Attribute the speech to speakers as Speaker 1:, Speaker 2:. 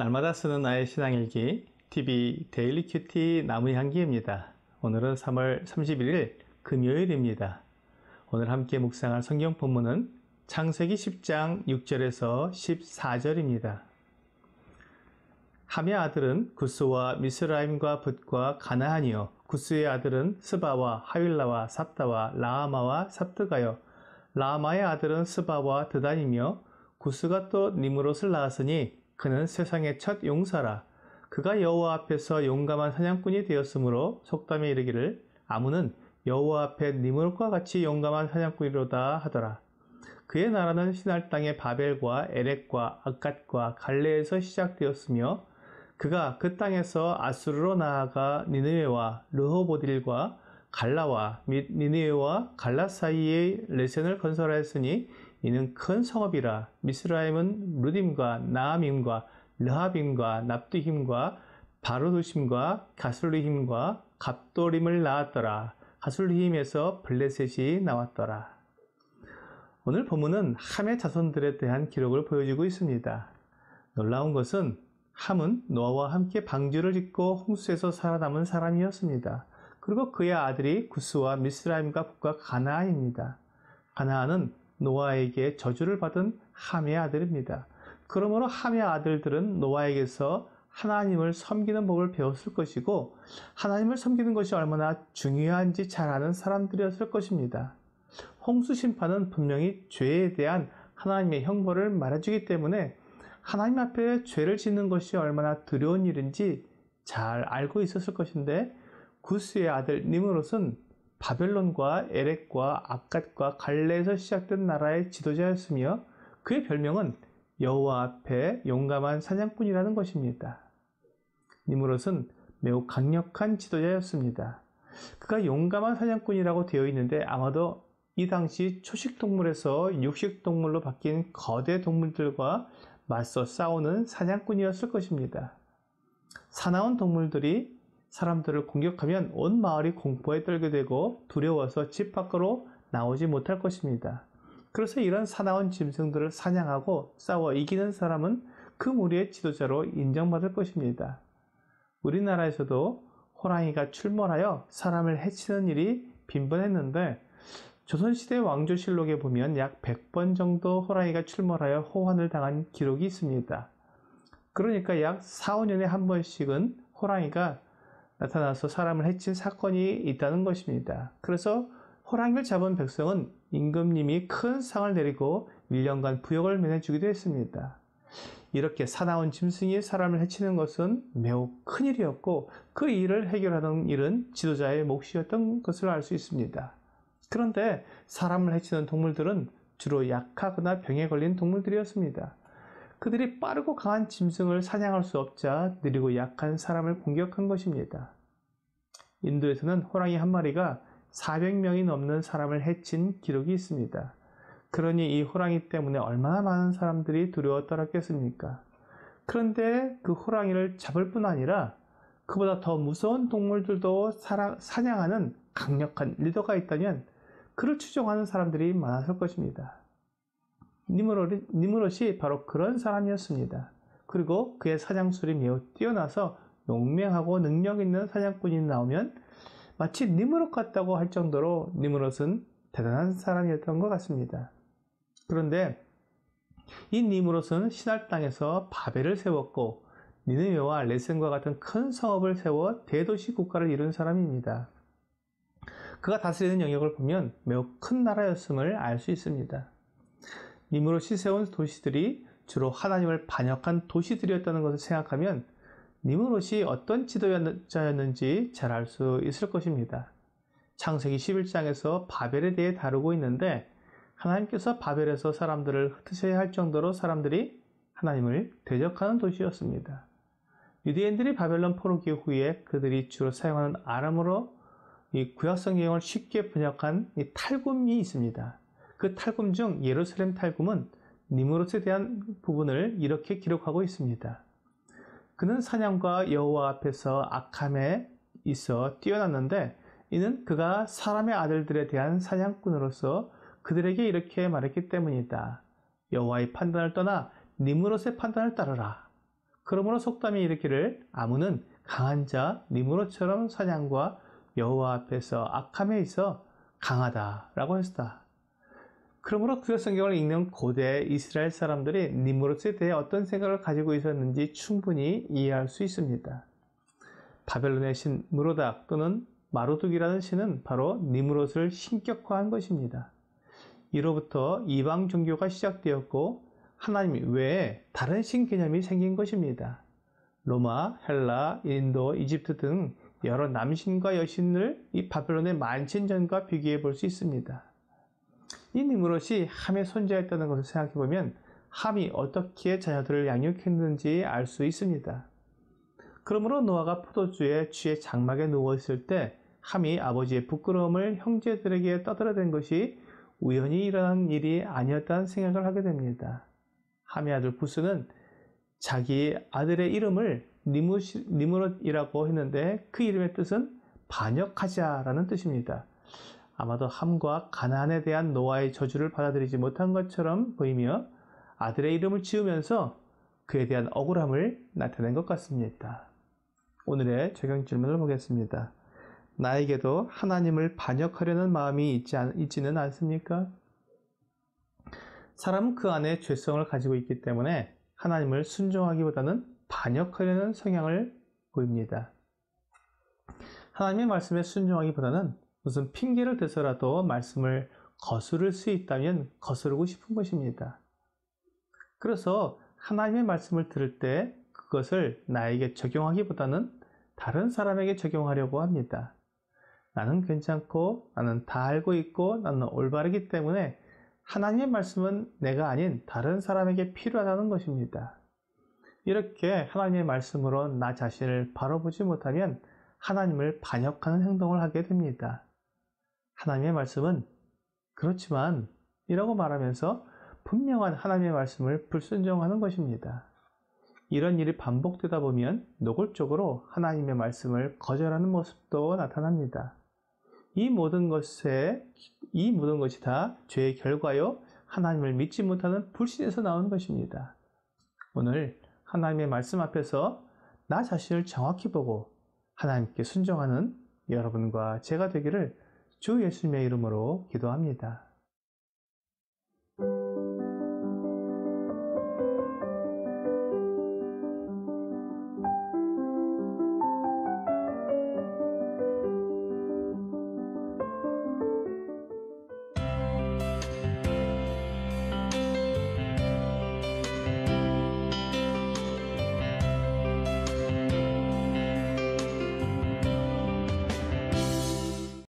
Speaker 1: 날마다 쓰는 나의 신앙일기 TV 데일리 큐티 나무의 향기입니다. 오늘은 3월 31일 금요일입니다. 오늘 함께 묵상할 성경 본문은 창세기 10장 6절에서 14절입니다. 함의 아들은 구스와 미스라임과 붓과 가나안이요 구스의 아들은 스바와 하윌라와 삽다와 라아마와 삽드가요 라아마의 아들은 스바와 드단이며 구스가 또 니므롯을 낳았으니 그는 세상의 첫 용사라. 그가 여호와 앞에서 용감한 사냥꾼이 되었으므로 속담에 이르기를 아무는 여호와 앞에 니므롯과 같이 용감한 사냥꾼이로다 하더라. 그의 나라는 시날 땅의 바벨과 에렉과 악갓과 갈레에서 시작되었으며 그가 그 땅에서 아수르로 나아가 니느웨와 르호보딜과 갈라와 및 니느웨와 갈라 사이에 레센을 건설하였으니 이는 큰 성읍이라. 미스라임은 루딤과 나암임과 르하빔과 납두힘과 바르두심과 가술리힘과 갑도림을 낳았더라. 가술리힘에서 블레셋이 나왔더라. 오늘 본문은 함의 자손들에 대한 기록을 보여주고 있습니다. 놀라운 것은 함은 노아와 함께 방주를 짓고 홍수에서 살아남은 사람이었습니다. 그리고 그의 아들이 구스와 미스라임과 붓과 가나안입니다. 가나안은 노아에게 저주를 받은 함의 아들입니다. 그러므로 함의 아들들은 노아에게서 하나님을 섬기는 법을 배웠을 것이고 하나님을 섬기는 것이 얼마나 중요한지 잘 아는 사람들이었을 것입니다. 홍수 심판은 분명히 죄에 대한 하나님의 형벌을 말해주기 때문에 하나님 앞에 죄를 짓는 것이 얼마나 두려운 일인지 잘 알고 있었을 것인데 구스의 아들 니므롯은 바벨론과 에렉과 악갓과 갈레에서 시작된 나라의 지도자였으며 그의 별명은 여호와 앞에 용감한 사냥꾼이라는 것입니다. 니므롯은 매우 강력한 지도자였습니다. 그가 용감한 사냥꾼이라고 되어 있는데 아마도 이 당시 초식동물에서 육식동물로 바뀐 거대 동물들과 맞서 싸우는 사냥꾼이었을 것입니다. 사나운 동물들이 사람들을 공격하면 온 마을이 공포에 떨게 되고 두려워서 집 밖으로 나오지 못할 것입니다. 그래서 이런 사나운 짐승들을 사냥하고 싸워 이기는 사람은 그 무리의 지도자로 인정받을 것입니다. 우리나라에서도 호랑이가 출몰하여 사람을 해치는 일이 빈번했는데 조선시대 왕조실록에 보면 약 100번 정도 호랑이가 출몰하여 호환을 당한 기록이 있습니다. 그러니까 약 4, 5년에 한 번씩은 호랑이가 나타나서 사람을 해친 사건이 있다는 것입니다. 그래서 호랑이를 잡은 백성은 임금님이 큰 상을 내리고 1년간 부역을 면해주기도 했습니다. 이렇게 사나운 짐승이 사람을 해치는 것은 매우 큰 일이었고 그 일을 해결하는 일은 지도자의 몫이었던 것을 알 수 있습니다. 그런데 사람을 해치는 동물들은 주로 약하거나 병에 걸린 동물들이었습니다. 그들이 빠르고 강한 짐승을 사냥할 수 없자 느리고 약한 사람을 공격한 것입니다. 인도에서는 호랑이 한 마리가 400명이 넘는 사람을 해친 기록이 있습니다. 그러니 이 호랑이 때문에 얼마나 많은 사람들이 두려워 떨었겠습니까? 그런데 그 호랑이를 잡을 뿐 아니라 그보다 더 무서운 동물들도 사냥하는 강력한 리더가 있다면 그를 추종하는 사람들이 많았을 것입니다. 니므롯이 바로 그런 사람이었습니다. 그리고 그의 사냥술이 매우 뛰어나서 용맹하고 능력 있는 사냥꾼이 나오면 마치 니므롯 같다고 할 정도로 니므롯은 대단한 사람이었던 것 같습니다. 그런데 이 니므롯은 시날 땅에서 바벨을 세웠고 니느웨와 레센과 같은 큰 성읍을 세워 대도시 국가를 이룬 사람입니다. 그가 다스리는 영역을 보면 매우 큰 나라였음을 알 수 있습니다. 니므롯이 세운 도시들이 주로 하나님을 반역한 도시들이었다는 것을 생각하면 니므롯이 어떤 지도자였는지 잘 알 수 있을 것입니다. 창세기 11장에서 바벨에 대해 다루고 있는데 하나님께서 바벨에서 사람들을 흩으셔야 할 정도로 사람들이 하나님을 대적하는 도시였습니다. 유대인들이 바벨론 포로기 후에 그들이 주로 사용하는 아람어로 이 구약성경을 쉽게 번역한 이 탈굼이 있습니다. 그 탈굼 중 예루살렘 탈굼은 니므롯에 대한 부분을 이렇게 기록하고 있습니다. 그는 사냥과 여호와 앞에서 악함에 있어 뛰어났는데 이는 그가 사람의 아들들에 대한 사냥꾼으로서 그들에게 이렇게 말했기 때문이다. 여호와의 판단을 떠나 니므롯의 판단을 따르라. 그러므로 속담이 이르기를 아무는 강한 자 니므롯처럼 사냥과 여호와 앞에서 악함에 있어 강하다라고 했다. 그러므로 구약 성경을 읽는 고대 이스라엘 사람들이 니므롯에 대해 어떤 생각을 가지고 있었는지 충분히 이해할 수 있습니다. 바벨론의 신 무로닥 또는 마루둑이라는 신은 바로 니므롯을 신격화한 것입니다. 이로부터 이방 종교가 시작되었고 하나님 외에 다른 신 개념이 생긴 것입니다. 로마, 헬라, 인도, 이집트 등 여러 남신과 여신을 이 바벨론의 만신전과 비교해 볼 수 있습니다. 이 니므롯이 함에 손자였다는 것을 생각해 보면 함이 어떻게 자녀들을 양육했는지 알 수 있습니다. 그러므로 노아가 포도주에 취해 장막에 누워있을 때 함이 아버지의 부끄러움을 형제들에게 떠들어댄 것이 우연히 일어난 일이 아니었다는 생각을 하게 됩니다. 함의 아들 부스는 자기 아들의 이름을 니므롯이라고 했는데 그 이름의 뜻은 반역하자라는 뜻입니다. 아마도 함과 가나안에 대한 노아의 저주를 받아들이지 못한 것처럼 보이며 아들의 이름을 지으면서 그에 대한 억울함을 나타낸 것 같습니다. 오늘의 적용 질문을 보겠습니다. 나에게도 하나님을 반역하려는 마음이 있지는 않습니까? 사람은 그 안에 죄성을 가지고 있기 때문에 하나님을 순종하기보다는 반역하려는 성향을 보입니다. 하나님의 말씀에 순종하기보다는 무슨 핑계를 대서라도 말씀을 거스를 수 있다면 거스르고 싶은 것입니다. 그래서 하나님의 말씀을 들을 때 그것을 나에게 적용하기보다는 다른 사람에게 적용하려고 합니다. 나는 괜찮고 나는 다 알고 있고 나는 올바르기 때문에 하나님의 말씀은 내가 아닌 다른 사람에게 필요하다는 것입니다. 이렇게 하나님의 말씀으로 나 자신을 바라보지 못하면 하나님을 반역하는 행동을 하게 됩니다. 하나님의 말씀은 그렇지만 이라고 말하면서 분명한 하나님의 말씀을 불순종하는 것입니다. 이런 일이 반복되다 보면 노골적으로 하나님의 말씀을 거절하는 모습도 나타납니다. 이 모든 것이 다 죄의 결과요, 하나님을 믿지 못하는 불신에서 나오는 것입니다. 오늘 하나님의 말씀 앞에서 나 자신을 정확히 보고 하나님께 순종하는 여러분과 제가 되기를 주 예수님의 이름으로 기도합니다.